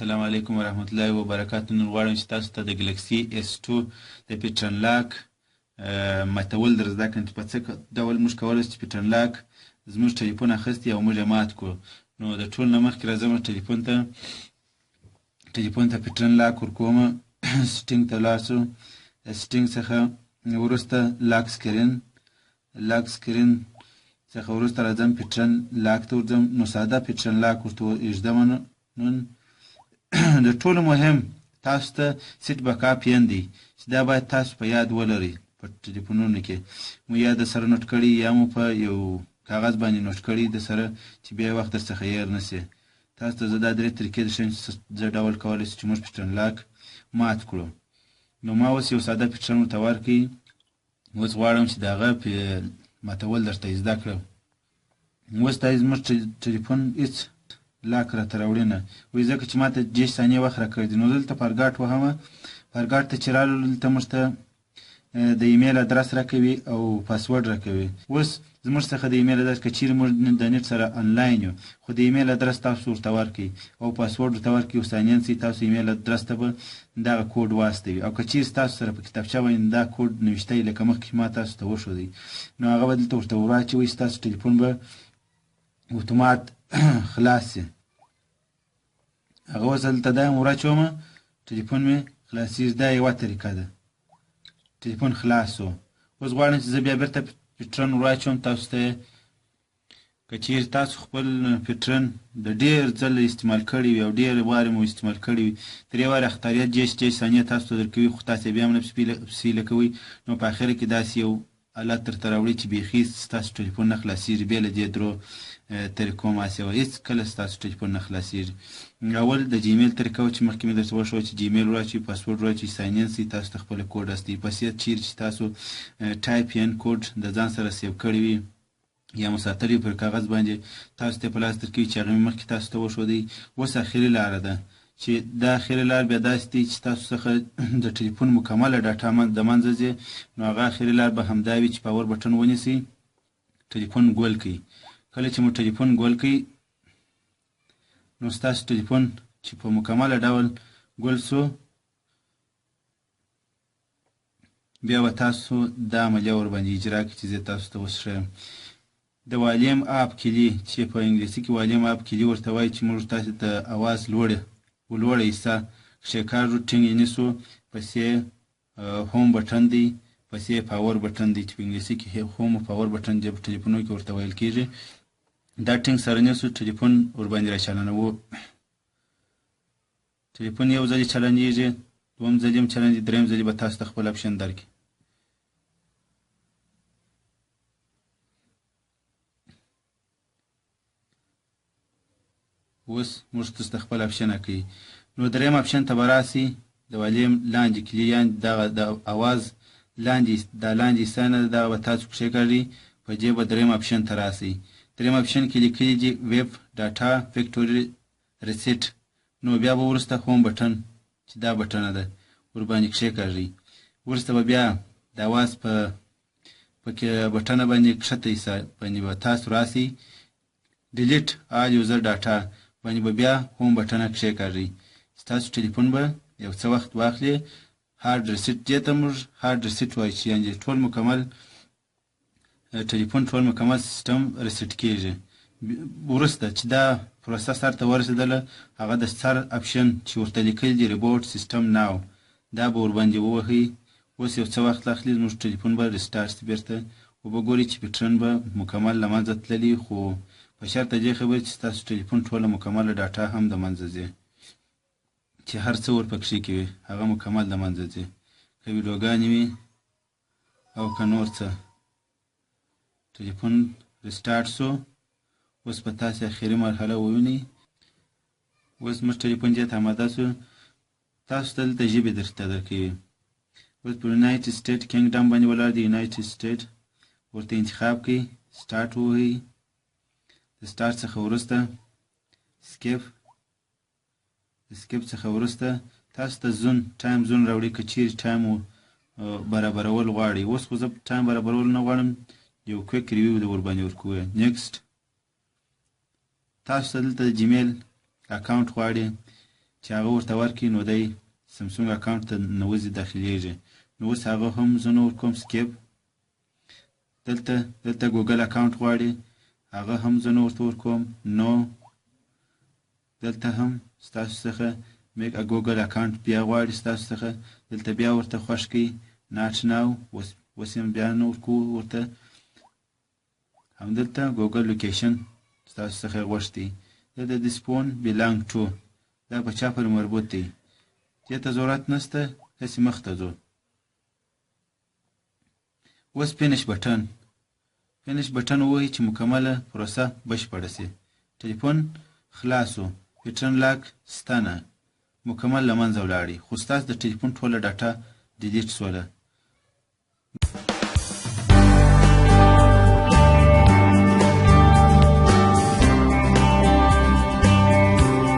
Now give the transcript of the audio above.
السلام علیکم ورحمت الله وبرکاتو. نن غواړم چې تاسو ته د ګلکسي S2 د پیټرن لاک ماتول در زده کړم چې په څه ډول موږ کولی شو چې پیټرن لاک زموږ ټلیفون اخیستی او موږ یې مات کړو. نو د ټول نه مخکې راځم ټلیفون ته پیټرن لاک ورکوم. سټینګ ته لاړ شو، سټینګ څخه وروسته لاک سکرین څخه وروسته راځم پیټرن لاک ته ورځم. نو ساده پیټرن لاک ورته ایږدم. نن د ټولو مهم تاسو ته سیټ بکاپ پین دی چې دا باید تاسو په یاد ولرئ. په ټلیفونونو کې مو یا د سره نوټ کړي یا مو په یو کاغذ باندې نوټ کړي د سره چې بیا وخت در څخه هیر نه سي. تاسو ته زه دا درې طریقې درښیم چې څه ډول کولی شو چې موږ پیټرن لاک مات کړو. نو ما اوس یو ساده پیټرن ورته ورکړي. اوس غواړم چې د هغه ماتول درته یې زده کړم. اوس دا زموږ ټلیفون هېڅ لاک راته راوړي نه، وایي ځکه چې ما ته 10 ثانیې وخت راکړی دی. نو دلته فارګاټ وهمه. فارګاټ ته چې رالو دلته موږ ته د ایمیل ادرس راکوي او پاسورډ راکوي. اوس زموږ څخه د ایمیل ادرس که چیرې موږ د نیټ سره انلاین یو، خو د ایمیل ادرس تاسو ورته ورکړئ او پاسورډ ورته ورکړئ او ثانیاً تاسو ایمیل ادرس ته به دغه کوډ واستوي. او که چیرې ستاسو سره په کتابچه باندې دا کوډ نوشتی لکه مخکې ما تاسو ته وښودی، نو هغه به دلته ورته وراچوئ. ستاسو ټلیفون به اتومات خلاص شي. هغه اوس دلته دا یم وراچومه، ټلیفون مې خلاصېږي. دا یوه طریقه ده، ټلیفون خلاص شو. اوس غواړم چې زه بیا بېرته پیټرن وراچوم تاسو ته. که چیرې تاسو خپل پیټرن د ډېر ځله استعمال کړی وي او ډېر وارې مو استعمال کړی وي، درې وارې اختاریت 10 ثانیې تاسو ته درکوي، خو تاسو یې بیا هم نه پسې کوئ، نو په اخره کې داسې یو حالت درته راوړي چې بیخي ستاسو ټلیفون نه خلاصېږي. بې له دې درو طریقو ماسوه هېڅ کله ستاسو ټلیفون نه خلاصېږي. اول د جیمیل طریقه وه چې مخکې مې درته وښوده چې جیمیل وراچوئ، پاسورډ وراچوئ، ساین ان سئ، تاسو ته خپله کوډ استوي. پس یې چیرې چې تاسو ټایپ ان کوډ د ځان سره سیو کړی وي یا مو ساتلی پر کاغذ باندې، تاسو ته یې په لاس درکوي چې هغه مې مخکې تاسو ته وښودی. اوس اخري لاره ده چې دا اخري لار بیا داسې دی چې تاسو څخه د ټلیفون مکمله ډاټا د منځه ځي. نو هغه اخري لار به همدا وي چې پاور بټن ونیسئ، ټلیفون ګول کړئ. کله چې مو ټلیفون ګول کړئ، نو ستاسو ټلیفون چې په مکمله ډول ګول سو، بیا به تاسو دا عملیه ورباندې اجرا کړئ چې زه تاسو ته اوس ښیم. د والیم اپ کلي چې په انګلیسي کې والیم اپ کلي ورته وایي چې موږ تاسو ته اواز لوړه حصه کښېکاږو، ټینګ یې نیسو، پسې هوم بټن دی، پسې پاور بټن دی چې په انګلیسي کې هوم او پاور بټن دی په ټلیفونو کې ورته ویل کېږي. دا ټینګ سره نیسو، ټلیفون ورباندې راچالانوو. ټلیفون یو ځلې چالانېږي، دوم ځلې هم چالانېږي، درېیم ځلې به تاسو ته خپل اپشن درکړي. اوس موږ تاسو ته خپل اپشن کوي. نو درېیم اپشن ته به راسئ، د والیم لاندې کلي، یعنې دغه د اواز لاندې دا لاندې حصه نه ده، دغه به تاسو کښېکاږئ، په دې به درېیم اپشن ته راسئ. درېیم اپشن کې لیکلي دي ویب ډاټا فیکټوري ریسیټ. نو بیا به وروسته هوم بټن چې دا بټنه ده ورباندې کښېکاږئ. وروسته به بیا د اواز په بټنه باندې کښته حصه باندې به تاسو راسئ، ډیلیټ آل یوزر ډاټا باندې به بیا هوم بټنه کښېکاږئ. ستاسو ټلیفون به یو څه وخت واخلي. هارډ ریسیټ دې ته موږ هارډ ریسیټ وایو چې یعنې ټول مکمل ټلیفون ټول مکمل سیسټم ریسیټ کېږي. وروسته چې دا پروسه سر ته ورسېدله، هغه د سر اپشن چې ورته لیکلي دي ریبوټ سیسټم ناو، دا به ورباندې ووهئ. اوس یو څه وخت اخلي، زموږ ټلیفون به ریسټارټ شي بېرته، وبه ګورئ چې پیټرن به مکمل له منځه تللي، خو په شرط دې خبرې چې ستاسو ټلیفون ټوله مکمله ډاټا هم د منځه ځي، چې هر څه ورپکښې کې وي هغه مکمل د منځه ځي، که ویډیوګانې وي او که نور څه. ټلیفون ریسټارټ سو. اوس به تاسې اخري مرحله ووینئ. اوس زموږ ټلیفون دې ته اماده سو. تاسو ته دلته ژبې درکوي. اوس په یونایټډ سټیټ کینګډم باندې ولاړ دی. یونایټډ سټیټ ورته انتخاب کړئ، سټارټ ووهئ. د سټارټ څخه وروسته سکیپ څخه وروسته تاسو ته ټایم زون راوړي، که چیرې ټایم برابرول غواړئ. اوس خو زه ټایم برابرول نه غواړم، یو کویک ریویو د ورباندې ورکوی. نیکسټ. تاسو ته دلته د جیمیل اکاونټ غواړي، چې هغه ورته ورکړي نو دی سمسونګ اکاونټ ته ننوځي داخلیږي. نو اوس هغه هم زه نه ورکوم سکیپ. دلته ګوګل اکاونټ غواړي، هغه هم زه نه ورته ورکوم نو. دلته هم ستاسو څخه میک ا ګوګل اکاونټ بیا غواړي ستاسو څخه، دلته بیا ورته خوښ کړئ ناټ ناو. اوس هم بیا نه ورکوو ورته. همدلته ګوګل لوکیشن ستاسو څخه غوښتي، دلته دس فون بیلانګ ټو، دا په چا پورې مربوط دی، دې ته ضرورت نشته، هسې مخ ته ځو. اوس فینش بټن ووهئ چې مکمله پروسه بشپړه شي. ټلیفون خلاصو، پیټرن لاک ستنه مکمل له منځه ولاړی، خو ستاسو د ټلیفون ټوله ډاټا ډیلیټ شوله.